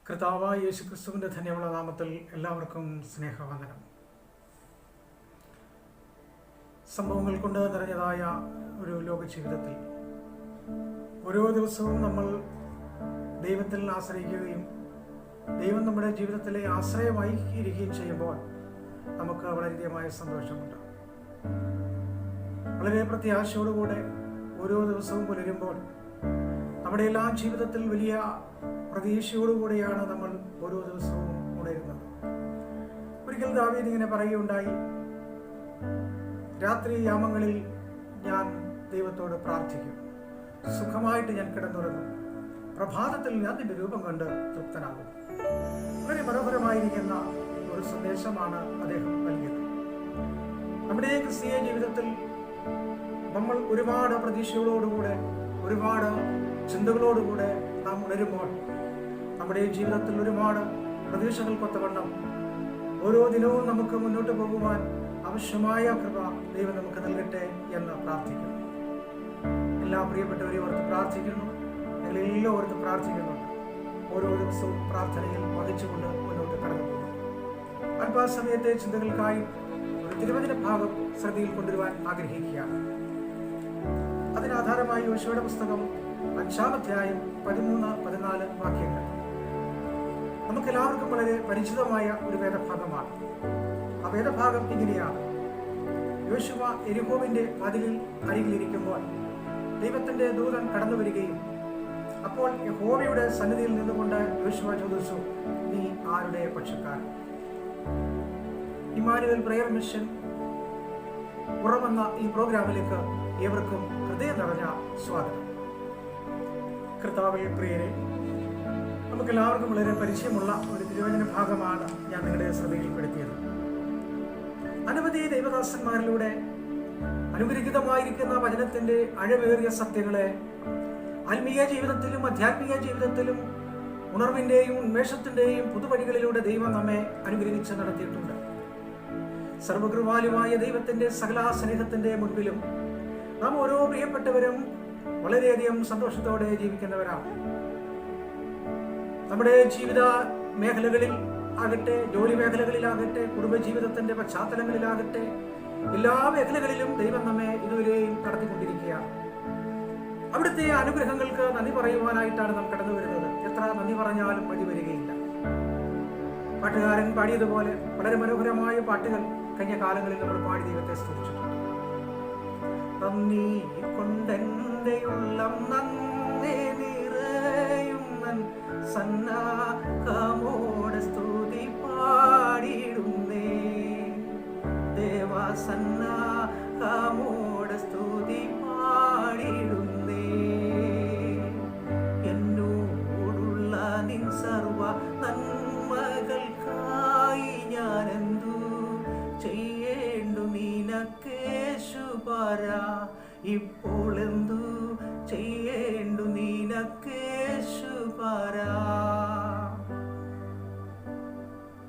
കർത്താവായ യേശുക്രിസ്തുവിന്റെ ധന്യമുള്ള നാമത്തിൽ എല്ലാവർക്കും സ്നേഹവന്ദനം. സംഭവങ്ങൾ കൊണ്ട് നിറഞ്ഞതായ ഒരു ലോക ജീവിതത്തിൽ ഓരോ ദിവസവും നമ്മൾ ദൈവത്തിൽ ആശ്രയിക്കുകയും ദൈവം നമ്മുടെ ജീവിതത്തിലെ ആശ്രയമായി ഇരിക്കുകയും ചെയ്യുമ്പോൾ നമുക്ക് വളരെയധികമായ സന്തോഷമുണ്ട്. വളരെ പ്രത്യാശയോടുകൂടെ ഓരോ ദിവസവും പുലരുമ്പോൾ നമ്മുടെ എല്ലാ ജീവിതത്തിൽ വലിയ പ്രതീക്ഷയോടുകൂടിയാണ് നമ്മൾ ഓരോ ദിവസവും ഉണരുന്നത്. ഒരിക്കൽ ദാവീദ് ഇങ്ങനെ പറയുകയുണ്ടായി, രാത്രി യാമങ്ങളിൽ ഞാൻ ദൈവത്തോട് പ്രാർത്ഥിക്കും, സുഖമായിട്ട് ഞാൻ കിടന്നുറങ്ങും, പ്രഭാതത്തിൽ ഞാൻ നിന്റെ രൂപം കണ്ട് തൃപ്തനാകും. വളരെ മനോഹരമായിരിക്കുന്ന ഒരു സന്ദേശമാണ് അദ്ദേഹം നൽകിയത്. നമ്മുടെ ക്രിസ്തീയ ജീവിതത്തിൽ നമ്മൾ ഒരുപാട് പ്രതീക്ഷകളോടുകൂടെ ഒരുപാട് ചിന്തകളോടുകൂടെ നാം ഉണരുമ്പോൾ നമ്മുടെ ജീവിതത്തിൽ ഒരുപാട് പ്രതീക്ഷകൾക്കൊത്തവണ്ണം ഓരോ ദിനവും നമുക്ക് മുന്നോട്ട് പോകുവാൻ ആവശ്യമായ കൃപ ദൈവം നമുക്ക് നൽകട്ടെ എന്ന് പ്രാർത്ഥിക്കുന്നു. എല്ലാ പ്രിയപ്പെട്ടവരെയും ഓർത്ത് പ്രാർത്ഥിക്കുന്നു. ഞങ്ങളെല്ലാം ഓർത്ത് പ്രാർത്ഥിക്കുന്നുണ്ട്. ഓരോ ദിവസവും പ്രാർത്ഥനയിൽ വഹിച്ചുകൊണ്ട് മുന്നോട്ട് കടന്നു പോകുന്നു. അല്പസമയത്തെ ചിന്തകൾക്കായി ഒരു തിരുവചന ഭാഗം ശ്രദ്ധയിൽ കൊണ്ടുവരുവാൻ ആഗ്രഹിക്കുകയാണ്. അതിനാധാരമായി യോശുവയുടെ പുസ്തകം 5-ാം അധ്യായം 13-14 വാക്യങ്ങൾ നമുക്കെല്ലാവർക്കും വളരെ പരിചിതമായ ഒരു വേദഭാഗമാണ്. ആ വേദഭാഗം ഇങ്ങനെയാണ്: യോശുവ യെരിഹോവിന്റെ മതിലിൽ അരികിലിരിക്കുമ്പോൾ ദൈവത്തിന്റെ ദൂതൻ കടന്നു വരികയും അപ്പോൾ യഹോവയുടെ സന്നിധിയിൽ നിന്നുകൊണ്ട് യോശുവ ചോദിച്ചു, നീ ആരുടെ പക്ഷക്കാരൻ? ഇമ്മാനുവൽ പ്രയർ മിഷൻ ഉറവെന്ന ഈ പ്രോഗ്രാമിലേക്ക് ഏവർക്കും ഹൃദയം നിറഞ്ഞ സ്വാഗതം. കർത്താവിൽ പ്രിയരെ, നമുക്കെല്ലാവർക്കും വളരെ പരിചയമുള്ള ഒരു തിരുവചന ഭാഗമാണ് ഞാൻ നിങ്ങളുടെ ശ്രദ്ധയിൽപ്പെടുത്തിയത്. അനവധി ദൈവദാസന്മാരിലൂടെ അനുഗ്രഹീതമായിരിക്കുന്ന വചനത്തിന്റെ അഴവേറിയ സത്യങ്ങളെ ആത്മീയ ജീവിതത്തിലും ആധ്യാത്മിക ജീവിതത്തിലും ഉണർവിന്റെയും ഉന്മേഷത്തിന്റെയും പുതുവഴികളിലൂടെ ദൈവം നമ്മെ അനുഗ്രഹിച്ച് നടത്തിയിട്ടുണ്ട്. സർവകൃപാലുവായ ദൈവത്തിന്റെ സകല സ്നേഹത്തിന്റെ മുൻപിലും നാം ഓരോ പ്രിയപ്പെട്ടവരും വളരെയധികം സന്തോഷത്തോടെ ജീവിക്കുന്നവരാണ്. നമ്മുടെ ജീവിത മേഖലകളിൽ ആകട്ടെ, ജോലി മേഖലകളിലാകട്ടെ, കുടുംബജീവിതത്തിന്റെ പശ്ചാത്തലങ്ങളിലാകട്ടെ, എല്ലാ മേഖലകളിലും ദൈവം നമ്മെ ഇതുവരെയും നടത്തിക്കൊണ്ടിരിക്കുകയാണ്. അവിടുത്തെ അനുഗ്രഹങ്ങൾക്ക് നന്ദി പറയുവാനായിട്ടാണ് നാം കടന്നു വരുന്നത്. എത്ര നന്ദി പറഞ്ഞാലും മതി വരികയില്ല. പാട്ടുകാരൻ പാടിയതുപോലെ വളരെ മനോഹരമായ പാട്ടുകൾ കഴിഞ്ഞ കാലങ്ങളിൽ നമ്മൾ പാടി ദൈവത്തെ സ്തുതിച്ചിട്ടുണ്ട്. നന്ദി കൊണ്ടെന്റെ ഉള്ളം നന്ദി നിറയും സന്നാഹമോടെ സ്തുതി പാടിടുന്നേ, ദേവസന്നാഹമോടെ സ്തുതി പാടിടുന്നേ. എന്നോടുള്ള നിൻ സർവ നന്മകൾക്കായി ഞാനെന്തു ചെയ്യേണ്ടു നിനക്കേശുപര, ഇപ്പോൾ എന്തു ചെയ്യേണ്ടു നിനക്കേശുപര.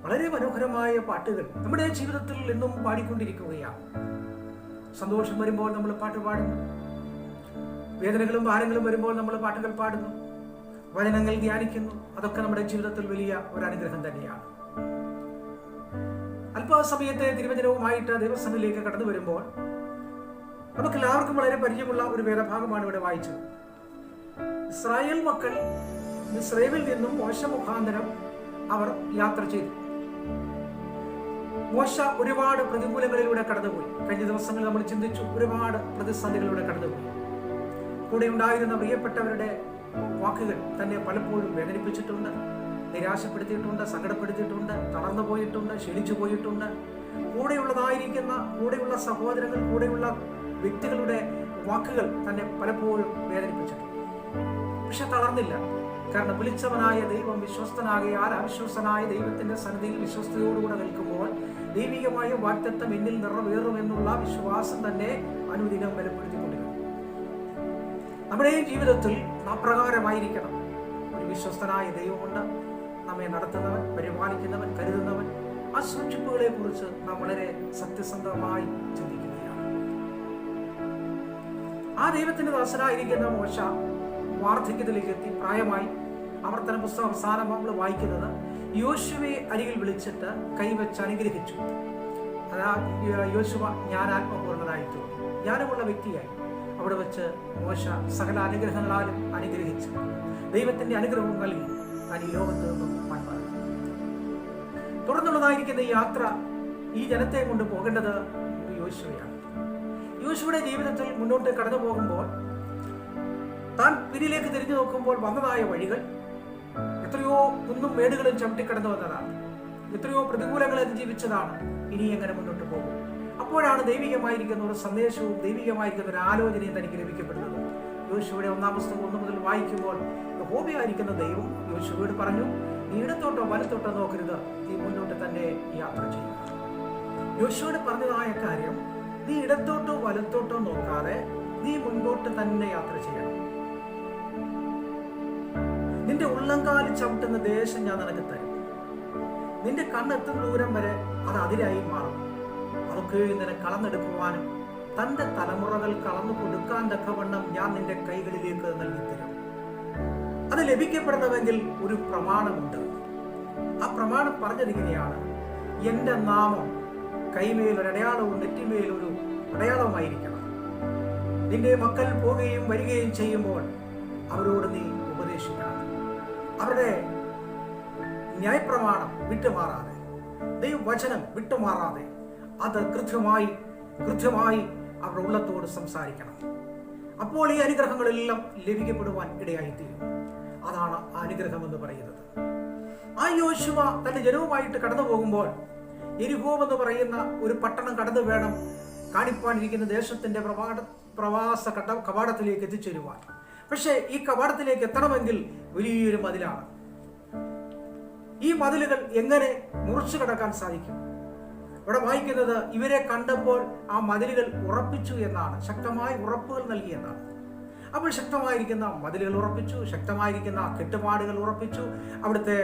വളരെ മനോഹരമായ പാട്ടുകൾ നമ്മുടെ ജീവിതത്തിൽ എന്നും പാടിക്കൊണ്ടിരിക്കുകയാണ്. സന്തോഷം വരുമ്പോൾ നമ്മൾ പാട്ട് പാടുന്നു, വേദനകളും ഭാരങ്ങളും വരുമ്പോൾ നമ്മൾ പാട്ടുകൾ പാടുന്നു, വചനങ്ങൾ ധ്യാനിക്കുന്നു. അതൊക്കെ നമ്മുടെ ജീവിതത്തിൽ വലിയ ഒരു അനുഗ്രഹം തന്നെയാണ്. അല്പസമയത്തെ തിരുവചനവുമായിട്ട് ദൈവസന്നിധിയിലേക്ക് കടന്നു വരുമ്പോൾ നമുക്കെല്ലാവർക്കും വളരെ പരിചയമുള്ള ഒരു വേദഭാഗമാണ് ഇവിടെ വായിച്ചത്. ഇസ്രായേൽ മക്കൾ മിസ്രൈമിൽ നിന്നും മോശ മുഖാന്തരം അവർ യാത്ര ചെയ്തു. മോശ ഒരുപാട് പ്രതികൂലങ്ങളിലൂടെ കടന്നുപോയി. കഴിഞ്ഞ ദിവസങ്ങളിൽ നമ്മൾ ചിന്തിച്ചു, ഒരുപാട് പ്രതിസന്ധികളിലൂടെ കടന്നുപോയി. കൂടെ ഉണ്ടായിരുന്ന പ്രിയപ്പെട്ടവരുടെ വാക്കുകൾ തന്നെ പലപ്പോഴും വേദനിപ്പിച്ചിട്ടുണ്ട്, നിരാശപ്പെടുത്തിയിട്ടുണ്ട്, സങ്കടപ്പെടുത്തിയിട്ടുണ്ട്, തളർന്നു പോയിട്ടുണ്ട്, ക്ഷീണിച്ചു പോയിട്ടുണ്ട്. കൂടെയുള്ള സഹോദരങ്ങൾ, കൂടെയുള്ള വ്യക്തികളുടെ വാക്കുകൾ തന്നെ പലപ്പോഴും വേദനിപ്പിച്ചിട്ടുണ്ട്. പക്ഷെ തളർന്നില്ല. കാരണം വിളിച്ചവനായ ദൈവം വിശ്വസ്തനാകിയാൽ അവിശ്വസ്തനായ ദൈവത്തിന്റെ സന്നിധിയിൽ വിശ്വസ്തയോടുകൂടെ നിൽക്കുമ്പോൾ ദൈവികമായ വാഗ്ദത്തം എന്നിൽ നിറവേറുമെന്നുള്ള വിശ്വാസം തന്നെ അനുദിനം ബലപ്പെടുത്തിക്കൊണ്ടിരിക്കും. നമ്മുടെ ജീവിതത്തിൽ അപ്രകാരമായിരിക്കണം. ഒരു വിശ്വസ്തനായ ദൈവമുണ്ട്, നമ്മെ നടത്തുന്നവൻ, പരിപാലിക്കുന്നവൻ, കരുതുന്നവൻ. ആ സൂക്ഷിപ്പുകളെ കുറിച്ച് നാം വളരെ സത്യസന്ധമായി ചിന്തിക്കുകയാണ്. ആ ദൈവത്തിന്റെ ദാസനായിരിക്കുന്ന മോശ വാർദ്ധക്യത്തിലേക്ക് എത്തി, പ്രായമായി. ആവർത്തന പുസ്തകം അവസാനം നമ്മൾ വായിക്കുന്നത് യോശുവയെ അരികിൽ വിളിച്ചിട്ട് കൈവച്ച് അനുഗ്രഹിച്ചു. അതാ യോശുവ ഞാൻ ആത്മപൂർണനായി തോന്നി, ജ്ഞാനമുള്ള വ്യക്തിയായി. അവിടെ വെച്ച് മോശ സകല അനുഗ്രഹങ്ങളാലും അനുഗ്രഹിച്ചു ദൈവത്തിന്റെ അനുഗ്രഹവും നൽകി താൻ ഈ ലോകത്ത് നിന്നും മൺമാറി. തുടർന്നുള്ളതായിരിക്കുന്ന ഈ യാത്ര ഈ ജനത്തെ കൊണ്ട് പോകേണ്ടത് യോശുവയാണ്. യോശുവയുടെ ജീവിതത്തിൽ മുന്നോട്ട് കടന്നു പോകുമ്പോൾ താൻ പിന്നിലേക്ക് തിരിഞ്ഞു നോക്കുമ്പോൾ വന്നതായ വഴികൾ എത്രയോ കുന്നും മേടുകളും ചവിട്ടിക്കടന്നു വന്നതാണ്, എത്രയോ പ്രതികൂലങ്ങളെ അതിജീവിച്ചതാണ്. ഇനി എങ്ങനെ മുന്നോട്ട് പോകും? അപ്പോഴാണ് ദൈവികമായിരിക്കുന്ന ഒരു സന്ദേശവും ദൈവികമായിരിക്കുന്ന ഒരു ആലോചനയും തനിക്ക് ലഭിക്കപ്പെടുന്നത്. യോശുവയുടെ 1-ാം പുസ്തകം 1 മുതൽ വായിക്കുമ്പോൾ യഹോവയായിരിക്കുന്ന ദൈവം യോശുവയോട് പറഞ്ഞു, നീ ഇടത്തോട്ടോ വലത്തോട്ടോ നോക്കരുത്, നീ മുന്നോട്ട് തന്നെ യാത്ര ചെയ്യുക. യോശുവയോട് പറഞ്ഞതായ കാര്യം, നീ ഇടത്തോട്ടോ വലത്തോട്ടോ നോക്കാതെ നീ മുൻപോട്ട് തന്നെ യാത്ര ചെയ്യണം. നിന്റെ ഉള്ളംകാലിൽ ചവിട്ടുന്ന ദേശം ഞാൻ നിനക്ക് തരും. നിന്റെ കണ്ണെത്തുന്ന ദൂരം വരെ അത് അതിരായി മാറും. അതൊക്കെ നിന്നെ കളന്നെടുക്കുവാനും തന്റെ തലമുറകൾ കളന്നു കൊടുക്കാൻ തക്കവണ്ണം ഞാൻ നിന്റെ കൈകളിലേക്ക് നൽകിത്തരും. അത് ലഭിക്കപ്പെടുന്നവെങ്കിൽ ഒരു പ്രമാണമുണ്ട്. ആ പ്രമാണം പറഞ്ഞതിങ്ങനെയാണ്, എന്റെ നാമം കൈമേലൊരടയാളവും നെറ്റിമേലൊരു അടയാളവുമായിരിക്കണം. നിന്റെ മക്കൾ പോവുകയും വരികയും ചെയ്യുമ്പോൾ അവരോട് നീ ഉപദേശിക്കണം. അവരുടെ ന്യായപ്രമാണം വിട്ടുമാറാതെ, ദൈവവചനം വിട്ടുമാറാതെ അത് കൃത്യമായി അവരുടെ ഉള്ളത്തോട് സംസാരിക്കണം. അപ്പോൾ ഈ അനുഗ്രഹങ്ങളെല്ലാം ലഭിക്കപ്പെടുവാൻ ഇടയായിത്തീരും. അതാണ് അനുഗ്രഹം എന്ന് പറയുന്നത്. ആ യോശുവ തന്റെ ജനവുമായിട്ട് കടന്നു പോകുമ്പോൾ യെരിഹോ എന്ന് പറയുന്ന ഒരു പട്ടണം കടന്നു വേണം കാണിപ്പാനിരിക്കുന്ന ദേശത്തിന്റെ പ്രവാസ കവാടത്തിലേക്ക് എത്തിച്ചേരുവാൻ. പക്ഷേ ഈ കവാടത്തിലേക്ക് എത്തണമെങ്കിൽ വലിയൊരു മതിലാണ്. ഈ മതിലുകൾ എങ്ങനെ മുറിച്ചു കടക്കാൻ സാധിക്കും? ഇവിടെ വായിക്കുന്നത് ഇവരെ കണ്ടപ്പോൾ ആ മതിലുകൾ ഉറപ്പിച്ചു എന്നാണ്, ശക്തമായ ഉറപ്പുകൾ നൽകി എന്നാണ്. അപ്പോൾ ശക്തമായിരിക്കുന്ന മതിലുകൾ ഉറപ്പിച്ചു, ശക്തമായിരിക്കുന്ന കെട്ടുപാടുകൾ ഉറപ്പിച്ചു, അവിടുത്തെ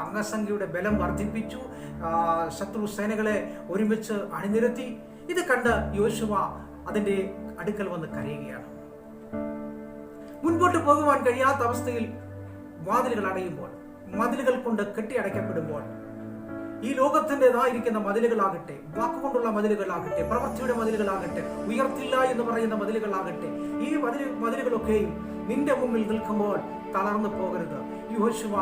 അംഗസംഖ്യയുടെ ബലം വർദ്ധിപ്പിച്ചു, ശത്രു സേനകളെ ഒരുമിച്ച് അണിനിരത്തി. ഇത് കണ്ട് യോശുവ അതിന്റെ അടുക്കൽ വന്ന് കരയുകയാണ്. മുൻപോട്ട് പോകുവാൻ കഴിയാത്ത അവസ്ഥയിൽ വാതിലുകൾ അടയുമ്പോൾ, മതിലുകൾ കൊണ്ട് കെട്ടിയടയ്ക്കപ്പെടുമ്പോൾ, ഈ ലോകത്തിൻ്റെതായിരിക്കുന്ന മതിലുകളാകട്ടെ, വാക്കുകൊണ്ടുള്ള മതിലുകളാകട്ടെ, പ്രവൃത്തിയുടെ മതിലുകളാകട്ടെ, ഉയർത്തില്ല എന്ന് പറയുന്ന മതിലുകളാകട്ടെ, ഈ മതിലുകളൊക്കെയും നിന്റെ മുമ്പിൽ നിൽക്കുമ്പോൾ തളർന്നു പോകരുത്. യോശുവ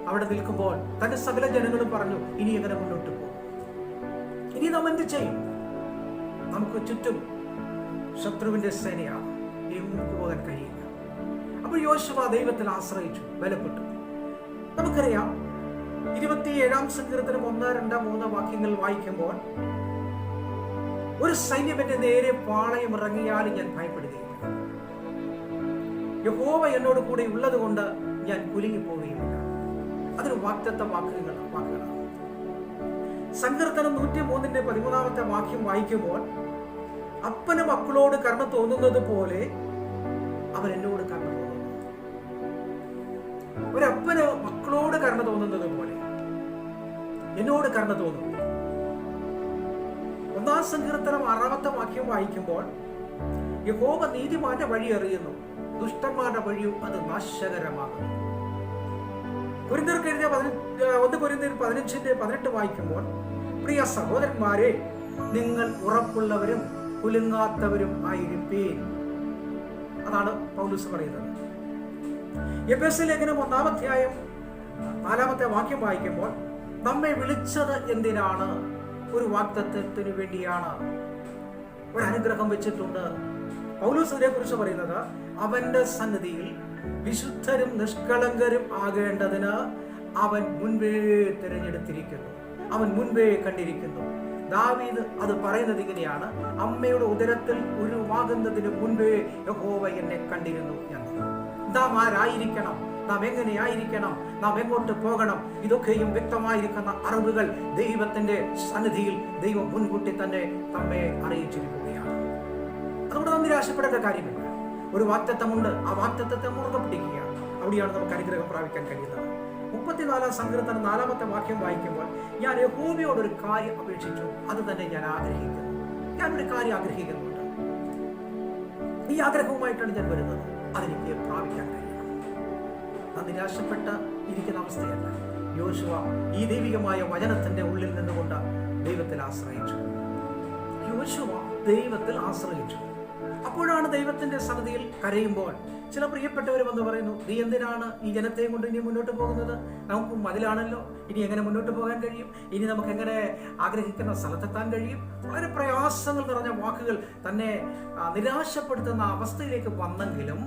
അവിടെ നിൽക്കുമ്പോൾ തന്റെ സകല ജനങ്ങളും പറഞ്ഞു, ഇനി എങ്ങനെ മുന്നോട്ട് പോകും? ഇനി നാം എന്ത് ചെയ്യും? നമുക്ക് ചുറ്റും ശത്രുവിന്റെ സേനയാണ്, ഇനി മുന്നോട്ട് പോകാൻ കഴിയില്ല. അപ്പോൾ യോശുവ ദൈവത്തിൽ ആശ്രയിച്ചു, ബലപ്പെട്ടു. നമുക്കറിയാം 27-ാം സങ്കീർത്തനം 1, 2, 3 വാക്യങ്ങൾ വായിക്കുമ്പോൾ, ഒരു സൈന്യം എന്റെ നേരെ പാളയം ഇറങ്ങിയാലും ഞാൻ ഭയപ്പെടുകയില്ല. യഹോവ എന്നോട് കൂടെ ഉള്ളത് കൊണ്ട് ഞാൻ കുലുങ്ങി പോവുകയില്ല. അതൊരു വാഗ്ദത്ത വാക്കുകളാണ്. സങ്കീർത്തനം 103-ന്റെ 13-ാമത്തെ വാക്യം വായിക്കുമ്പോൾ, അപ്പന് മക്കളോട് കരുണ തോന്നുന്നത് പോലെ അവൻ എന്നോട് കരുണ തോന്നുന്നു. ഒരപ്പന് മക്കളോട് കരുണ തോന്നുന്നത് പോലെ എന്നോട് കരുണ തോന്നുന്നു. 1-ാം സങ്കീർത്തനം 6-ാമത്തെ വാക്യം വായിക്കുമ്പോൾ, യഹോവ നീതിമാന്റെ വഴി അറിയുന്നു, ദുഷ്ടന്മാരുടെ വഴിയും അത് നാശകരമാകുന്നു. 1 കൊരിന്ത്യർ 15-18 വായിക്കുമ്പോൾ, പ്രിയ സഹോദരന്മാരെ, നിങ്ങൾ ഉറപ്പുള്ളവരും കുലുങ്ങാത്തവരും ആയിരിപ്പീൻ. അതാണ് പൗലോസ് പറയുന്നത്. എഫെസ്യ ലേഖനം 1-ാം അധ്യായം 4-ാമത്തെ വാക്യം വായിക്കുമ്പോൾ, നമ്മെ വിളിച്ചത് എന്തിനാണ്? ഒരു വാഗ്ദത്തത്തിന് വേണ്ടിയാണ്, ഒരു അനുഗ്രഹം വെച്ചിട്ടുണ്ട്. പൗലോസിനെ കുറിച്ച് പറയുന്നത്, അവന്റെ സന്നിധിയിൽ വിശുദ്ധരും നിഷ്കളങ്കരും ആകേണ്ടതിന് അവൻ മുൻപേ തിരഞ്ഞെടുത്തിരിക്കുന്നു, അവൻ മുൻപേ കണ്ടിരിക്കുന്നു. ദാവീദ് അത് പറയുന്നത് ഇങ്ങനെയാണ്, അമ്മയുടെ ഉദരത്തിൽ ഉരുവാകുന്നതിന് മുൻപേ യഹോവ എന്നെ കണ്ടിരുന്നു എന്ന്. നാം ആരായിരിക്കണം, നാം എങ്ങനെയായിരിക്കണം, നാം എങ്ങോട്ട് പോകണം, ഇതൊക്കെയും വ്യക്തമായിരിക്കുന്ന അറിവുകൾ ദൈവത്തിന്റെ സന്നിധിയിൽ ദൈവം മുൻകൂട്ടി തന്നെ നമ്മെ അറിയിച്ചിരിക്കുകയാണ്. അതുകൊണ്ട് നാം നിരാശപ്പെടേണ്ട കാര്യമില്ല. ഒരു വാഗ്ദത്തമുണ്ട്, ആ വാഗ്ദത്തത്തെ മുറുകെ പിടിക്കുക. അവിടെയാണ് നമുക്ക് അനുഗ്രഹം പ്രാപിക്കാൻ കഴിയുന്നത്. 34-ാം സങ്കീർത്തനം 4-ാമത്തെ വാക്യം വായിക്കുമ്പോൾ, ഞാൻ യഹോവയോടൊരു കാര്യം അപേക്ഷിച്ചു, അത് തന്നെ ഞാൻ ആഗ്രഹിക്കുന്നു. ഞാനൊരു കാര്യം ആഗ്രഹിക്കുന്നുണ്ട്, ഈ ആഗ്രഹവുമായിട്ടാണ് ഞാൻ വരുന്നത്, അതെനിക്ക് പ്രാപിക്കാൻ കഴിയണം. നാം നിരാശപ്പെട്ട ഇരിക്കുന്ന അവസ്ഥയല്ല. യോശുവ ഈ ദൈവികമായ വചനത്തിന്റെ ഉള്ളിൽ നിന്നുകൊണ്ട് ദൈവത്തിൽ ആശ്രയിച്ചു. യോശുവ ദൈവത്തിൽ ആശ്രയിച്ചു. അപ്പോഴാണ് ദൈവത്തിന്റെ സന്നിധിയിൽ കരയുമ്പോൾ ചില പ്രിയപ്പെട്ടവർ വന്ന് പറയുന്നു, നീ എന്തിനാണ് ഈ ജനത്തെയും കൊണ്ട് ഇനി മുന്നോട്ട് പോകുന്നത്? നമുക്ക് മതിലാണല്ലോ, ഇനി എങ്ങനെ മുന്നോട്ട് പോകാൻ കഴിയും? ഇനി നമുക്ക് എങ്ങനെ ആഗ്രഹിക്കുന്ന സ്ഥലത്തെത്താൻ കഴിയും? വളരെ പ്രയാസങ്ങൾ നിറഞ്ഞ വാക്കുകൾ തന്നെ നിരാശപ്പെടുത്തുന്ന അവസ്ഥയിലേക്ക് വന്നെങ്കിലും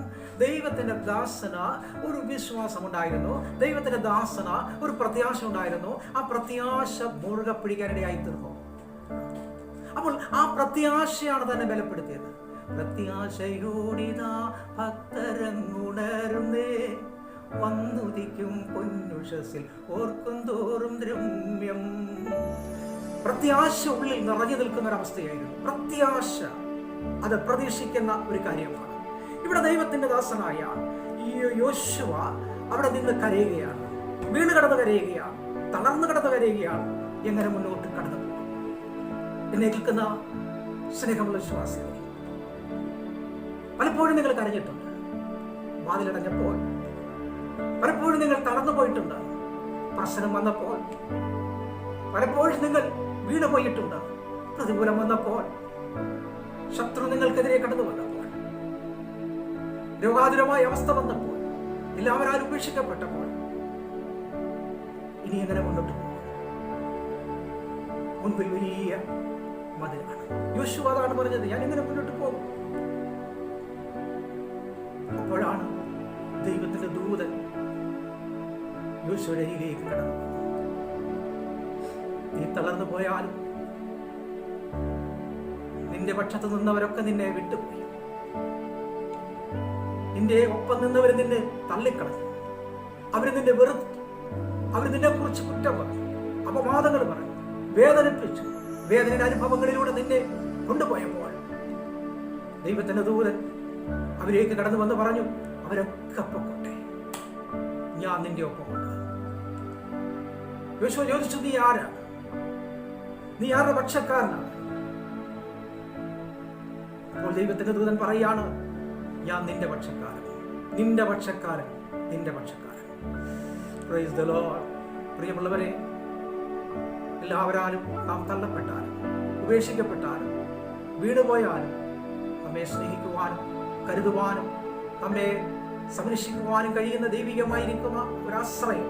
ദൈവത്തിന്റെ ദാസന് ഒരു വിശ്വാസമുണ്ടായിരുന്നു, ദൈവത്തിന്റെ ദാസന് ഒരു പ്രത്യാശ ഉണ്ടായിരുന്നു. ആ പ്രത്യാശ മുറുകെ പിടിക്കാനിടയായി തീർന്നു. അപ്പോൾ ആ പ്രത്യാശയാണ് തന്നെ ബലപ്പെടുത്തിയത്. പ്രത്യാശയോടിതാ ഭക്തരങ്ങുണരുന്നേ, വന്നുദിക്കും പൊന്നുഷസിൽ ഓർക്കും തോറും ദ്രമ്യം. പ്രത്യാശ ഉള്ളിൽ നിറഞ്ഞു നിൽക്കുന്ന ഒരവസ്ഥയായിരുന്നു. പ്രത്യാശ അത് പ്രതീക്ഷിക്കുന്ന ഒരു കാര്യമാണ്. ഇവിടെ ദൈവത്തിന്റെ ദാസനായ ഈ യോശുവ അവിടെ നിന്ന് കരയുകയാണ്, വീണ് കിടന്ന് കരയുകയാണ്, തളർന്നു കിടന്ന് കരയുകയാണ്. എങ്ങനെ മുന്നോട്ട് കടന്നു പോകും? എന്നെ കേൾക്കുന്ന സ്നേഹമുള്ള വിശ്വാസികൾ, പലപ്പോഴും നിങ്ങൾ കരഞ്ഞിട്ടുണ്ട്. വാതിലടഞ്ഞപ്പോൾ പലപ്പോഴും നിങ്ങൾ തളർന്നു പോയിട്ടുണ്ട്. പ്രശ്നം വന്നപ്പോൾ പലപ്പോഴും നിങ്ങൾ വീണു പോയിട്ടുണ്ട്. പ്രതികൂലം വന്നപ്പോൾ, ശത്രു നിങ്ങൾക്കെതിരെ കടന്നു വന്നപ്പോൾ, രോഗാതുരമായ അവസ്ഥ വന്നപ്പോൾ, എല്ലാവരും ഉപേക്ഷിക്കപ്പെട്ടപ്പോൾ, ഇനി എങ്ങനെ മുന്നോട്ട് പോകും? മുൻപിൽ വലിയ മതിലാണ്. യോശുവ അതാണ് പറഞ്ഞത്, ഞാൻ എങ്ങനെ മുന്നോട്ട് പോകും? അപ്പോഴാണ് ദൈവത്തിന്റെ ദൂതൻ യോശുവയുടെ അരികിലേക്ക് കടന്നു. നീ തളർന്നു പോയാലും നിന്റെ പക്ഷത്ത് നിന്നവരൊക്കെ നിന്നെ വിട്ടുപോയി. നിന്റെ ഒപ്പം നിന്നവർ നിന്നെ തള്ളിക്കളഞ്ഞു. അവര് നിന്നെ വെറുത്തു. അവർ നിന്നെ കുറിച്ച് കുറ്റം പറഞ്ഞു, അപവാദങ്ങൾ പറഞ്ഞു, വേദനിപ്പിച്ചു. വേദനയുടെ അനുഭവങ്ങളിലൂടെ നിന്നെ കൊണ്ടുപോയപ്പോൾ ദൈവത്തിന്റെ ദൂതൻ അവരേക്ക് കടന്നു വന്ന് പറഞ്ഞു, അവരൊക്കെ പൊക്കോട്ടെ, ഞാൻ നിന്റെ ഒപ്പമുണ്ട്. യോശുവ ചോദിച്ചു, നീ ആരാണ്? നീ ആരുടെ പക്ഷക്കാരനാണ്? അപ്പോൾ ദൈവത്തിന്റെ ദൂതൻ പറയാണ്, ഞാൻ നിന്റെ പക്ഷക്കാരൻ, നിന്റെ പക്ഷക്കാരൻ, നിന്റെ പക്ഷക്കാരൻ. Price the Lord. പ്രിയമുള്ളവരെ, എല്ലാവരും നാം തള്ളപ്പെട്ടാലും ഉപേക്ഷിക്കപ്പെട്ടാലും വീണുപോയാലും നമ്മെ സ്നേഹിക്കുവാനും കരുതുവാനും നമ്മെ സംരക്ഷിക്കുവാനും കഴിയുന്ന ദൈവികമായിരിക്കുന്ന ഒരാശ്രയം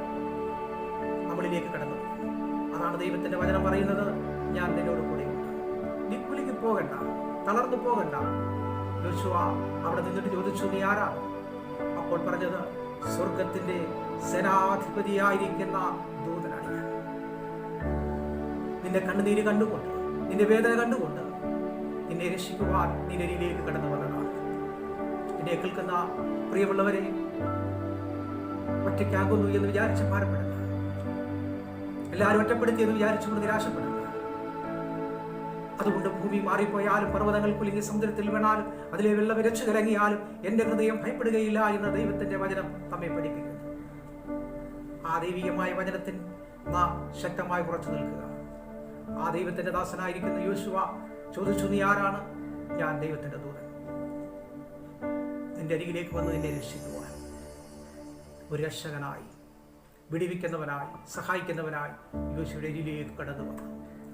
നമ്മളിലേക്ക് കടന്നു. അതാണ് ദൈവത്തിന്റെ വചനം പറയുന്നത്, ഞാൻ നിന്നോട് കൂടെയുണ്ട്. നീ കുലുങ്ങി പോകണ്ട, തളർന്നു പോകണ്ട. യോശുവ അവിടെ നിന്നിട്ട് ചോദിച്ചു, നീ ആരാണ്? അപ്പോൾ പറഞ്ഞത്, സ്വർഗത്തിന്റെ സേനാധിപതിയായിരിക്കുന്ന ദൂതനാണ് ഞാൻ. നിന്റെ കണ്ണുനീര് കണ്ടുകൊണ്ട്, നിന്റെ വേദന കണ്ടുകൊണ്ട് നിന്നെ രക്ഷിക്കുവാൻ നിന്റെ അരികിലേക്ക് കടന്നു വന്നതാണ്. എന്നെ കേൾക്കുന്ന പ്രിയമുള്ളവരെ, ഒറ്റയ്ക്കാകുന്നു എന്ന് വിചാരിച്ച് ഭാരപ്പെടണ്ട. എല്ലാവരും ഒറ്റപ്പെടുത്തിയെന്ന് വിചാരിച്ചുകൊണ്ട് നിരാശപ്പെടണ്ട. അതുകൊണ്ട് ഭൂമി മാറിപ്പോയാലും, പർവ്വതങ്ങൾ കുലുങ്ങി സമുദ്രത്തിൽ വീണാലും, അതിലെ വെള്ളം വിരച്ചു കലങ്ങിയാലും എന്റെ ഹൃദയം ഭയപ്പെടുകയില്ല എന്ന് ദൈവത്തിന്റെ വചനം നമ്മെ പഠിപ്പിക്കുന്നു. ആ ദൈവികമായ വചനത്തിൽ നാം ശക്തമായി ഉറച്ചു നിൽക്കുക. ആ ദൈവത്തിന്റെ ദാസനായിരിക്കുന്ന യോശുവ ചോദിച്ചു, നീ ആരാണ്? ഞാൻ ദൈവത്തിന്റെ ദൂതൻ, നിന്റെ അരികിലേക്ക് വന്ന് നിന്നെ രക്ഷിക്കുവാൻ. ഒരു രക്ഷകനായി, വിടിവിക്കുന്നവനായി, സഹായിക്കുന്നവനായി യോശുവയുടെ അരികിലേക്ക് കടന്നു വന്നു.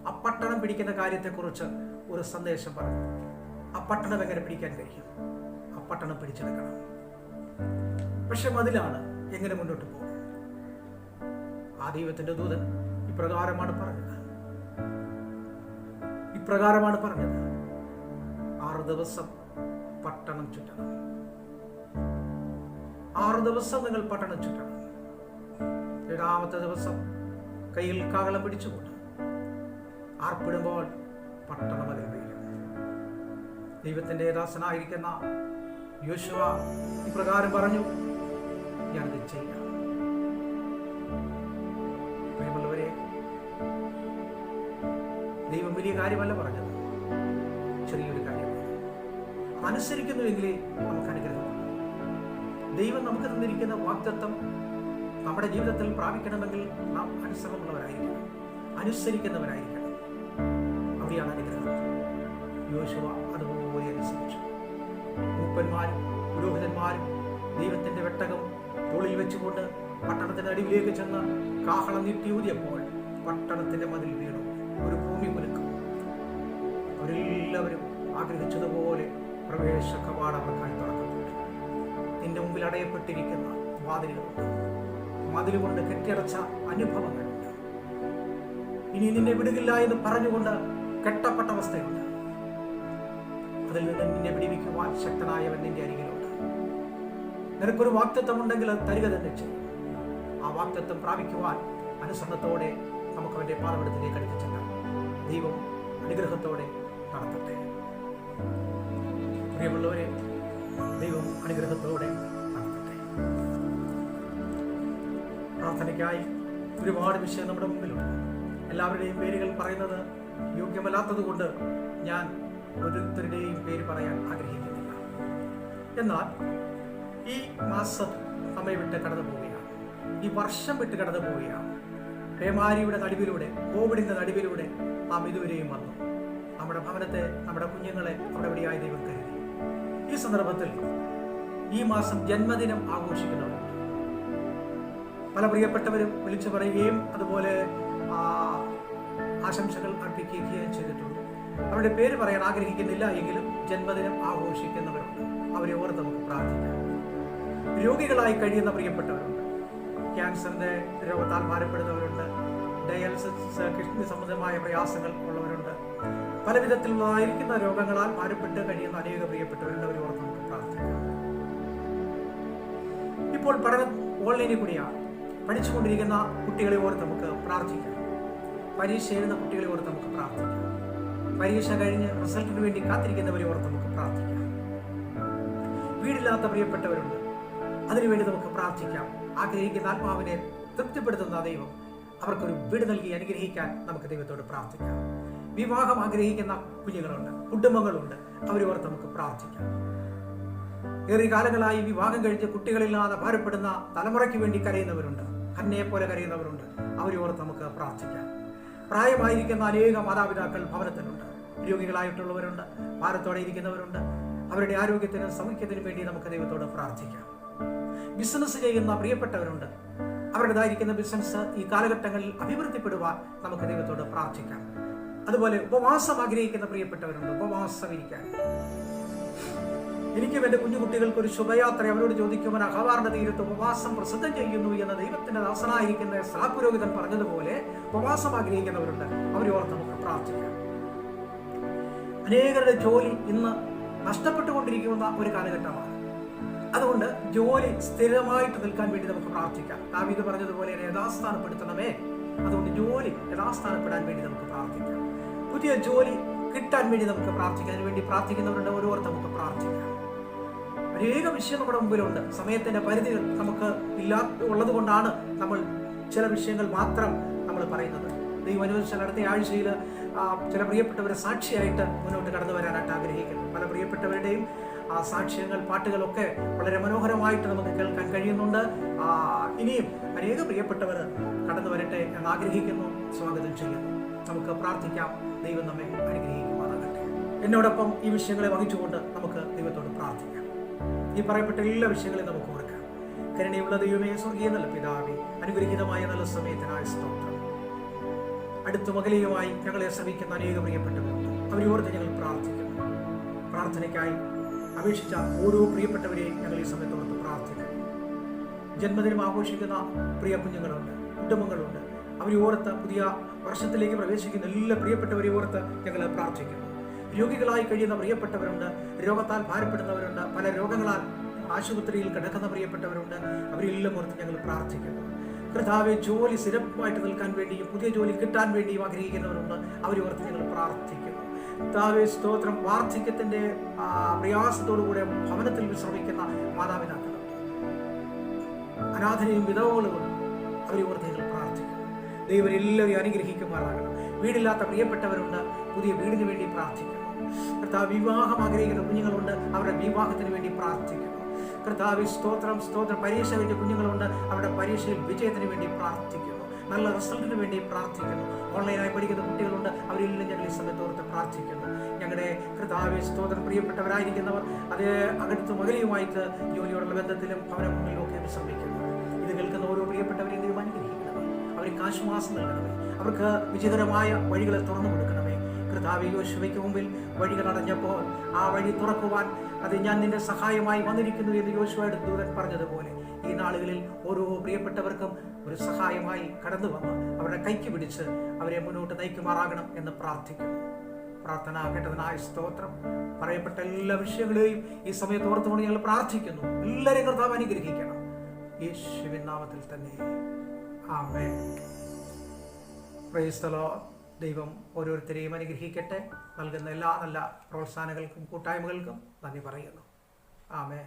ആ പട്ടണം പിടിക്കുന്ന കാര്യത്തെക്കുറിച്ച് ഒരു സന്ദേശം പറഞ്ഞു. ആ പട്ടണം എങ്ങനെ പിടിക്കാൻ കഴിയും? ആ പട്ടണം പിടിച്ചെടുക്കണം. പക്ഷെ മതിലാണ്, എങ്ങനെ മുന്നോട്ട് പോകും? ആ ദൈവത്തിന്റെ ദൂതൻ ഇപ്രകാരമാണ് പറഞ്ഞത്. 6 ദിവസം പട്ടണം ചുറ്റണം. 6 ദിവസം നിങ്ങൾ പട്ടണം ചുറ്റണം. 7ാമത്തെ ദിവസം കയ്യിൽ കാഹളം പിടിച്ചുകൊണ്ട് ആർപ്പിടുമ്പോൾ പട്ടണം അതിൽ വീഴും. ദൈവത്തിന്റെ ദാസനായിരിക്കുന്ന യോശുവ ഇപ്രകാരം പറഞ്ഞു, ഞാനത് ചെയ്യാം. പ്രിയമുള്ളവരെ, ദൈവം വലിയ കാര്യമല്ല പറഞ്ഞത്, ചെറിയൊരു കാര്യമാണ്. അനുസരിക്കുന്നുവെങ്കിലേ നമുക്ക് അനുഗ്രഹം. ദൈവം നമുക്ക് തന്നിരിക്കുന്ന വാഗ്ദത്തം നമ്മുടെ ജീവിതത്തിൽ പ്രാപിക്കണമെങ്കിൽ നാം അനുസരണമുള്ളവരായിരിക്കണം, അനുസരിക്കുന്നവരായിരിക്കണം. അവിടെയാണ് അനുഗ്രഹം. യോശുവ അതുപോലെ അനുസരിച്ചു. മൂപ്പന്മാരും പുരോഹിതന്മാരും ദൈവത്തിന്റെ വെട്ടകം തോളിൽ വെച്ചുകൊണ്ട് പട്ടണത്തിന്റെ അടിയിലേക്ക് ചെന്ന് കാഹളം നീട്ടിയൂതിയപ്പോൾ പട്ടണത്തിന്റെ മതിൽ വീണു, ഒരു ഭൂമി കുലുക്കം. അവരെല്ലാവരും ആഗ്രഹിച്ചതുപോലെ പ്രവേശ കവാടം അവർക്കായി തുറക്കപ്പെട്ടു. നിന്റെ മുമ്പിൽ അടയപ്പെട്ടിരിക്കുന്ന വാതിലുകളുണ്ട്, മതിലുകൊണ്ട് കെട്ടിയടച്ച അനുഭവങ്ങളുണ്ട്. ഇനി നിന്നെ വിടുകില്ല എന്ന് പറഞ്ഞുകൊണ്ട് കെട്ടപ്പെട്ട അവസ്ഥയുണ്ട്. അതിൽ നിന്ന് നിന്നെ വിടിവിക്കുവാൻ ശക്തനായവൻ നിന്റെ അരികിലുണ്ട്. നിനക്കൊരു വാക്തത്വം ഉണ്ടെങ്കിൽ അത് തരിക തന്നെ ചെയ്യും. ആ വാക്തത്വം പ്രാപിക്കുവാൻ അനുസരണത്തോടെ നമുക്ക് അവന്റെ പാദപീഠത്തിലേക്ക് അടുത്ത് ചെല്ലാം. ദൈവം അനുഗ്രഹത്തോടെ നടത്തട്ടെ. പ്രിയമുള്ളവരെ, ദൈവം അനുഗ്രഹത്തോടെ നടത്തട്ടെ. പ്രാർത്ഥനയ്ക്കായി ഒരുപാട് വിഷയം നമ്മുടെ മുമ്പിലുണ്ട്. എല്ലാവരുടെയും പേരുകൾ പറയുന്നത് യോഗ്യമല്ലാത്തത് കൊണ്ട് ഞാൻ ഓരോരുത്തരുടെയും പേര് പറയാൻ ആഗ്രഹിക്കുന്നില്ല. എന്നാൽ ഈ മാസം നമ്മെ വിട്ട് കടന്നു പോവുകയാണ്, ഈ വർഷം വിട്ട് കടന്നു പോവുകയാണ്. പേമാരിയുടെ നടുവിലൂടെ, കോവിഡിന്റെ നടുവിലൂടെ നാം ഇതുവരെയും വന്നു. നമ്മുടെ ഭവനത്തെ, നമ്മുടെ കുഞ്ഞുങ്ങളെ അവിടെ എവിടെയായി ദൈവം കരുതി. ഈ സന്ദർഭത്തിൽ ഈ മാസം ജന്മദിനം ആഘോഷിക്കുന്നവരുണ്ട്. പല പ്രിയപ്പെട്ടവരും വിളിച്ചു പറയുകയും അതുപോലെ ആശംസകൾ അർപ്പിക്കുകയും ചെയ്തിട്ടുണ്ട്. അവരുടെ പേര് പറയാൻ ആഗ്രഹിക്കുന്നില്ല എങ്കിലും ജന്മദിനം ആഘോഷിക്കുന്നവരുണ്ട്. അവരെ ഓർത്ത് നമുക്ക് പ്രാർത്ഥിക്കാം. രോഗികളായി കഴിയുന്ന പ്രിയപ്പെട്ടവരുണ്ട്. ക്യാൻസറിന്റെ രോഗത്താൽ ഭാരപ്പെടുന്നവരുണ്ട്. ഡയാലിസിസ്, കിഡ്നി സംബന്ധമായ പ്രയാസങ്ങൾ ഉള്ളവരുണ്ട്. പല വിധത്തിലുള്ളതായിരിക്കുന്ന രോഗങ്ങളാൽ ഭാരപ്പെട്ട് കഴിയുന്ന അനേക പ്രിയപ്പെട്ടവരുണ്ട്. അവരെ ഓർത്ത് നമുക്ക് പ്രാർത്ഥിക്കാം. ഇപ്പോൾ പഠനം ഓൺലൈനിൽ കൂടിയാണ്. പഠിച്ചുകൊണ്ടിരിക്കുന്ന കുട്ടികളെ ഓർത്ത് നമുക്ക് പ്രാർത്ഥിക്കാം. പരീക്ഷ എഴുതുന്ന കുട്ടികളെ ഓർത്ത് നമുക്ക് പ്രാർത്ഥിക്കാം. പരീക്ഷ കഴിഞ്ഞ് റിസൾട്ടിന് വേണ്ടി കാത്തിരിക്കുന്നവരെ ഓർത്ത് നമുക്ക് പ്രാർത്ഥിക്കാം. വീടില്ലാത്ത പ്രിയപ്പെട്ടവരുണ്ട്, അതിനുവേണ്ടി നമുക്ക് പ്രാർത്ഥിക്കാം. ആഗ്രഹിക്കുന്ന ആത്മാവിനെ തൃപ്തിപ്പെടുത്തുന്ന ദൈവം അവർക്കൊരു വീട് നൽകി അനുഗ്രഹിക്കാൻ നമുക്ക് ദൈവത്തോട് പ്രാർത്ഥിക്കാം. വിവാഹം ആഗ്രഹിക്കുന്ന കുഞ്ഞുങ്ങളുണ്ട്, കുടുംബങ്ങളുണ്ട്, അവരെ ഓർത്ത് നമുക്ക് പ്രാർത്ഥിക്കാം. ഏറെ കാലങ്ങളായി വിവാഹം കഴിച്ച് കുട്ടികളില്ലാതെ ഭാരപ്പെടുന്ന തലമുറയ്ക്ക് വേണ്ടി കരയുന്നവരുണ്ട്, ഹന്നയെ പോലെ കരയുന്നവരുണ്ട്, അവരെ ഓർത്ത് നമുക്ക് പ്രാർത്ഥിക്കാം. പ്രായമായിരിക്കുന്ന അനേക മാതാപിതാക്കൾ ഭവനത്തിലുണ്ട്. രോഗികളായിട്ടുള്ളവരുണ്ട്, ഭാരത്തോടെ ഇരിക്കുന്നവരുണ്ട്. അവരുടെ ആരോഗ്യത്തിനും സൗഖ്യത്തിനും വേണ്ടി നമുക്ക് ദൈവത്തോട് പ്രാർത്ഥിക്കാം. ബിസിനസ് ചെയ്യുന്ന പ്രിയപ്പെട്ടവരുണ്ട്. അവരുടേതായിരിക്കുന്ന ബിസിനസ് ഈ കാലഘട്ടങ്ങളിൽ അഭിവൃദ്ധിപ്പെടുവാൻ നമുക്ക് ദൈവത്തോട് പ്രാർത്ഥിക്കാം. അതുപോലെ ഉപവാസം ആഗ്രഹിക്കുന്ന പ്രിയപ്പെട്ടവരുണ്ട്. ഉപവാസം ഇരിക്കാൻ. എനിക്കും എൻ്റെ കുഞ്ഞുകുട്ടികൾക്ക് ഒരു ശുഭയാത്ര അവരോട് ചോദിക്കുവാൻ അഹവാറിന്റെ തീരത്ത് ഉപവാസം പ്രസിദ്ധം ചെയ്യുന്നു എന്ന് ദൈവത്തിന്റെ ദാസനായിരിക്കുന്ന സഹപുരോഹിതൻ പറഞ്ഞതുപോലെ ഉപവാസം ആഗ്രഹിക്കുന്നവരുണ്ട്. അവരെ ഓർത്ത് നമുക്ക് പ്രാർത്ഥിക്കാം. അനേകരുടെ ജോലി ഇന്ന് നഷ്ടപ്പെട്ടുകൊണ്ടിരിക്കുന്ന ഒരു കാലഘട്ടമാണ്. അതുകൊണ്ട് ജോലി സ്ഥിരമായിട്ട് നിൽക്കാൻ വേണ്ടി നമുക്ക് പ്രാർത്ഥിക്കാം. ദാവീദ് പറഞ്ഞതുപോലെ യഥാസ്ഥാനപ്പെടുത്തണമേ. അതുകൊണ്ട് ജോലി യഥാസ്ഥാനപ്പെടാൻ വേണ്ടി നമുക്ക് പ്രാർത്ഥിക്കാം. പുതിയ ജോലി കിട്ടാൻ വേണ്ടി നമുക്ക് പ്രാർത്ഥിക്കാം. അതിനുവേണ്ടി പ്രാർത്ഥിക്കുന്നവരുടെ ഓരോരുത്തർ നമുക്ക് പ്രാർത്ഥിക്കാം. അനേക വിഷയം നമ്മുടെ മുമ്പിലുണ്ട്. സമയത്തിന്റെ പരിധികൾ നമുക്ക് ഉള്ളത് കൊണ്ടാണ് നമ്മൾ ചില വിഷയങ്ങൾ മാത്രം നമ്മൾ പറയുന്നത്. ദൈവം അനുവദിച്ചാൽ അടുത്ത ആഴ്ചയിൽ ചില പ്രിയപ്പെട്ടവരെ സാക്ഷിയായിട്ട് മുന്നോട്ട് കടന്നു വരാനായിട്ട് ആഗ്രഹിക്കുന്നു. പല പ്രിയപ്പെട്ടവരുടെയും സാക്ഷ്യങ്ങൾ, പാട്ടുകളൊക്കെ വളരെ മനോഹരമായിട്ട് നമുക്ക് കേൾക്കാൻ കഴിയുന്നുണ്ട്. ഇനിയും അനേക പ്രിയപ്പെട്ടവർ കടന്നു വരട്ടെ എന്ന് ആഗ്രഹിക്കുന്നു, സ്വാഗതം ചെയ്യുന്നു. നമുക്ക് പ്രാർത്ഥിക്കാം. ദൈവം നമ്മെ അനുഗ്രഹിക്കുമാറാകട്ടെ. എന്നോടൊപ്പം ഈ വിഷയങ്ങളെ വഹിച്ചുകൊണ്ട് നമുക്ക് ദൈവത്തോട് പ്രാർത്ഥിക്കാം. ഈ പറയപ്പെട്ട എല്ലാ വിഷയങ്ങളെയും നമുക്ക് ഓർക്കാം. കരുണയുള്ള ദൈവമേ, സ്വർഗീയ നല്ല പിതാവേ, അനുഗ്രഹീതമായ നല്ല സമയത്തിനായ സ്തോത്രം. അടുത്ത മകലയുമായി ഞങ്ങളെ ശ്രമിക്കുന്ന അനേക പ്രിയപ്പെട്ടവരുണ്ട്. അവരോട് ഞങ്ങൾ പ്രാർത്ഥിക്കുന്നു. പ്രാർത്ഥനയ്ക്കായി അപേക്ഷിച്ച ഓരോ പ്രിയപ്പെട്ടവരെയും ഞങ്ങൾ ഈ സമയത്തോട് പ്രാർത്ഥിക്കുന്നു. ജന്മദിനം ആഘോഷിക്കുന്ന പ്രിയ കുഞ്ഞുങ്ങളുണ്ട്, കുടുംബങ്ങളുണ്ട്. അവരെ ഓർത്ത് പുതിയ വർഷത്തിലേക്ക് പ്രവേശിക്കുന്ന എല്ലാ പ്രിയപ്പെട്ടവരെ ഓർത്ത് ഞങ്ങൾ പ്രാർത്ഥിക്കുന്നു. രോഗികളായി കഴിയുന്ന പ്രിയപ്പെട്ടവരുണ്ട്, രോഗത്താൽ ഭാരപ്പെടുന്നവരുണ്ട്, പല രോഗങ്ങളാൽ ആശുപത്രിയിൽ കിടക്കുന്ന പ്രിയപ്പെട്ടവരുണ്ട്. അവരെല്ലാം ഓർത്ത് ഞങ്ങൾ പ്രാർത്ഥിക്കുന്നു. കർത്താവേ, ജോലി സ്ഥിരമായിട്ട് നിൽക്കാൻ വേണ്ടിയും പുതിയ ജോലി കിട്ടാൻ വേണ്ടിയും ആഗ്രഹിക്കുന്നവരുണ്ട്. അവരെ ഓർത്ത് ഞങ്ങൾ പ്രാർത്ഥിക്കുന്നു. കർത്താവേ, സ്തോത്രം. വാർദ്ധക്യത്തിന്റെ പ്രയാസത്തോടുകൂടെ ഭവനത്തിൽ വിശ്രമിക്കുന്ന മാതാപിതാക്കളുണ്ട്, അനാഥനെയും വിധവകളുമുണ്ട്. അവരെ ഓർത്ത് ഞങ്ങൾ പ്രാർത്ഥിക്കുന്നു. ദൈവം എല്ലാവരെയും അനുഗ്രഹിക്കുമാറാകണം. വീടില്ലാത്ത പ്രിയപ്പെട്ടവരുണ്ട്, പുതിയ വീടിന് വേണ്ടി പ്രാർത്ഥിക്കുന്നു. കർത്താവ്, വിവാഹം ആഗ്രഹിക്കുന്ന കുഞ്ഞുങ്ങളുണ്ട്, അവരുടെ വിവാഹത്തിന് വേണ്ടി പ്രാർത്ഥിക്കുന്നു. കർത്താവ്, സ്തോത്രം, സ്തോത്രം. പരീക്ഷ കഴിഞ്ഞ കുഞ്ഞുങ്ങളുണ്ട്, അവരുടെ പരീക്ഷയിൽ വിജയത്തിന് വേണ്ടി പ്രാർത്ഥിക്കുന്നു. നല്ല റിസൾട്ടിന് വേണ്ടി പ്രാർത്ഥിക്കുന്നു. ഓൺലൈനായി പഠിക്കുന്ന കുട്ടികളുണ്ട്, അവരെല്ലാം ഞങ്ങൾ ഈ സമയത്തോർത്ത് പ്രാർത്ഥിക്കുന്നു. ഞങ്ങളുടെ കർത്താവേ, സ്തോത്രം. പ്രിയപ്പെട്ടവരായിരിക്കുന്നവർ അത് അകത്തും അകലെയുമായിട്ട് ജോലിയോടുള്ള ബന്ധത്തിലും ഭവനങ്ങളിലും ഒക്കെ വേണ്ടി ശ്രമിക്കുന്നു. ഇത് കേൾക്കുന്ന ഓരോ പ്രിയപ്പെട്ടവരെ ദൈവം അനുഗ്രഹിക്കണമേ. അവർക്ക് ആശ്വാസം നൽകണമേ. അവർക്ക് വിജയകരമായ വഴികളെ തുറന്നു കൊടുക്കണമേ. കർത്താവേ, യോശുവയ്ക്ക് മുമ്പിൽ വഴികൾ അടഞ്ഞപ്പോൾ ആ വഴി തുറക്കുവാൻ അത് ഞാൻ നിന്റെ സഹായമായി വന്നിരിക്കുന്നു എന്ന് യോശുവയുടെ ദൂതൻ പറഞ്ഞതുപോലെ ഈ നാളുകളിൽ ഓരോ പ്രിയപ്പെട്ടവർക്കും ഒരു സഹായമായി കടന്നു വന്ന് അവരുടെ കൈക്ക് പിടിച്ച് അവരെ മുന്നോട്ട് നയിക്കുമാറാകണം എന്ന് പ്രാർത്ഥിക്കുന്നു. പ്രാർത്ഥന കേട്ടതിനായ സ്തോത്രം. പറയപ്പെട്ട എല്ലാ വിഷയങ്ങളെയും ഈ സമയത്ത് ഓർത്തുകൊണ്ട് ഞങ്ങൾ പ്രാർത്ഥിക്കുന്നു. എല്ലാവരെയും കർത്താവ് അനുഗ്രഹിക്കണം, യേശുവിൻ നാമത്തിൽ തന്നെ. ആമേൻ. Praise the Lord. ദൈവം ഓരോരുത്തരെയും അനുഗ്രഹിക്കട്ടെ. നൽകുന്ന എല്ലാ നല്ല പ്രോത്സാഹനങ്ങൾക്കും കൂട്ടായ്മകൾക്കും നന്ദി പറയുന്നു. ആമേൻ.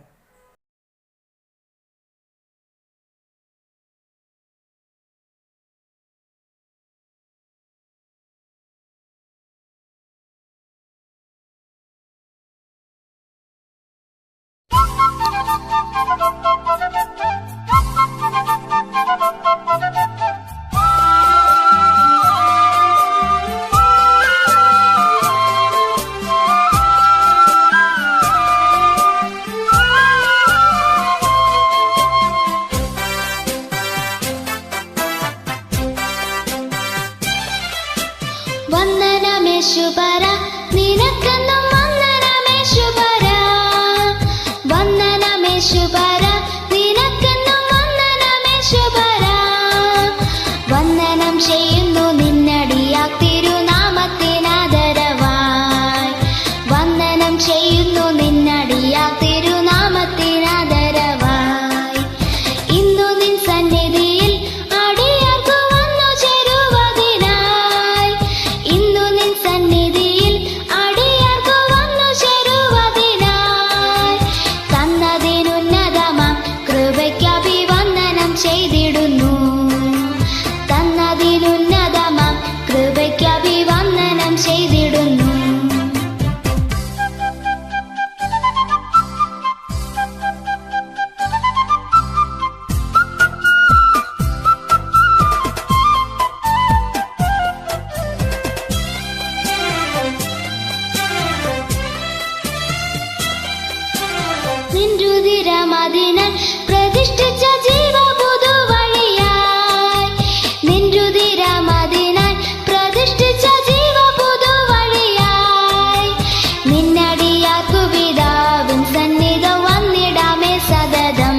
വന്ദനമേശുപര നിനക്കെന്നും വന്ദനമേശുപര, വന്ദനമേശുപര നിനക്കെന്നും വന്ദനമേശുപര. വന്ദനം ചെയ്യുന്നു നിന്നടിയാ തിരുനാമത്തിനാദരവായി, വന്ദനം ചെയ്യുന്നു നിന്നടിയാ തിരുനാമത്തിനാദരവായി. ഇന്നു നിൻ സന്നിധിയിൽ അടിയാർക്കു വന്നു ചേരുവതിനായി, ഇന്നു നിൻ സന്നിധിയിൽ അടിയാർക്കു വന്നു ചേരുവതിനായി. തന്നതിനുന്നതമാം കൃപയ്ക്ക് അഭിവന്ദനം ചെയ്തിടുന്നു, തന്നതിനുന്നതമാം കൃപയ്ക്ക് അഭിവന്ദനം ചെയ്തിടുന്നു. നിൻരുതിരമതിനാൽ പ്രതിഷ്ഠിച്ച ജീവപുതുവഴിയായി, നിൻരുതിരമതിനാൽ പ്രതിഷ്ഠിച്ച ജീവപുതുവഴിയായി. നിന്നടിയാർക്കു പിതാവിൻ സന്നിധം വന്നിടാമേ സതതം,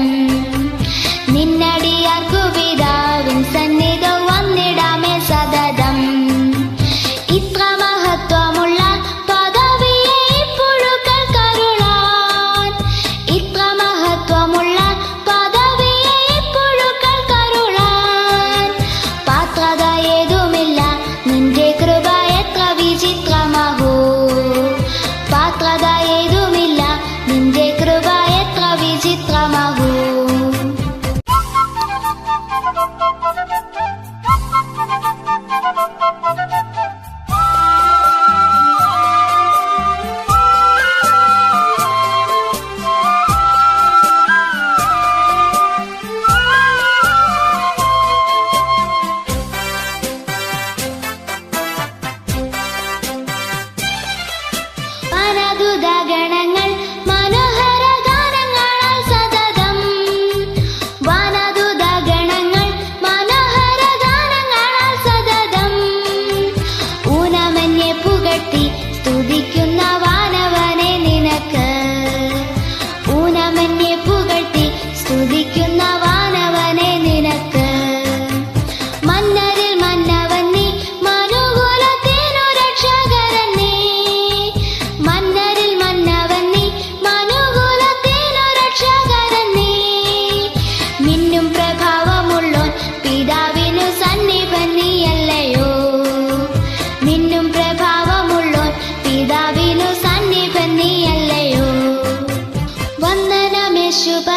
നിന്നടിയാർക്കു പിതാവിൻ സന്നിധം വന്നിടാമേ സതതം. ഇത്ര മഹത്വമുള്ള പദവിയെ ഇപ്പോഴുകൾ കരുളാൻ, ഇത്ര മഹത്വമുള്ള പദവിയെ ഇപ്പോഴുകൾ കരുളാൻ. പാത്രത ഏതുമില്ല നിന്റെ കൃപ എത്ര വിചിത്രമാകൂ, പാത്രത ഏതുമില്ല നിന്റെ കൃപ എത്ര വിചിത്രമാകൂ. വനദൂതഗണങ്ങൾ മനോഹര ഗാനങ്ങളാൽ സതതം, വനദൂതഗണങ്ങൾ മനോഹര ഗാനങ്ങളാൽ സതതം. ഊനമന്യെ പുകഴ്ത്തി സ്തുതിക്കുന്ന വാനവനെ നിനക്ക്, ഊനമന്യെ പുകഴ്ത്തി സ്തുതിക്കുന്ന വാനവനെ നിനക്ക്. മന്നരിൽ മന്നവൻ നീ, മനുകുലത്തിനു രക്ഷകരൻ നീ, മന്നരിൽ മന്നവൻ നീ, മനുകുലത്തിനു രക്ഷകരൻ നീ. മിന്നും പ്രഭാവമുള്ളോൻ പിതാവിനു സന്നിധൻ നീയല്ലയോ, മിന്നും പ്രഭാവമുള്ളോൻ പിതാവിനു സന്നിധൻ നീയല്ലയോ. വന്ദനമേശുപര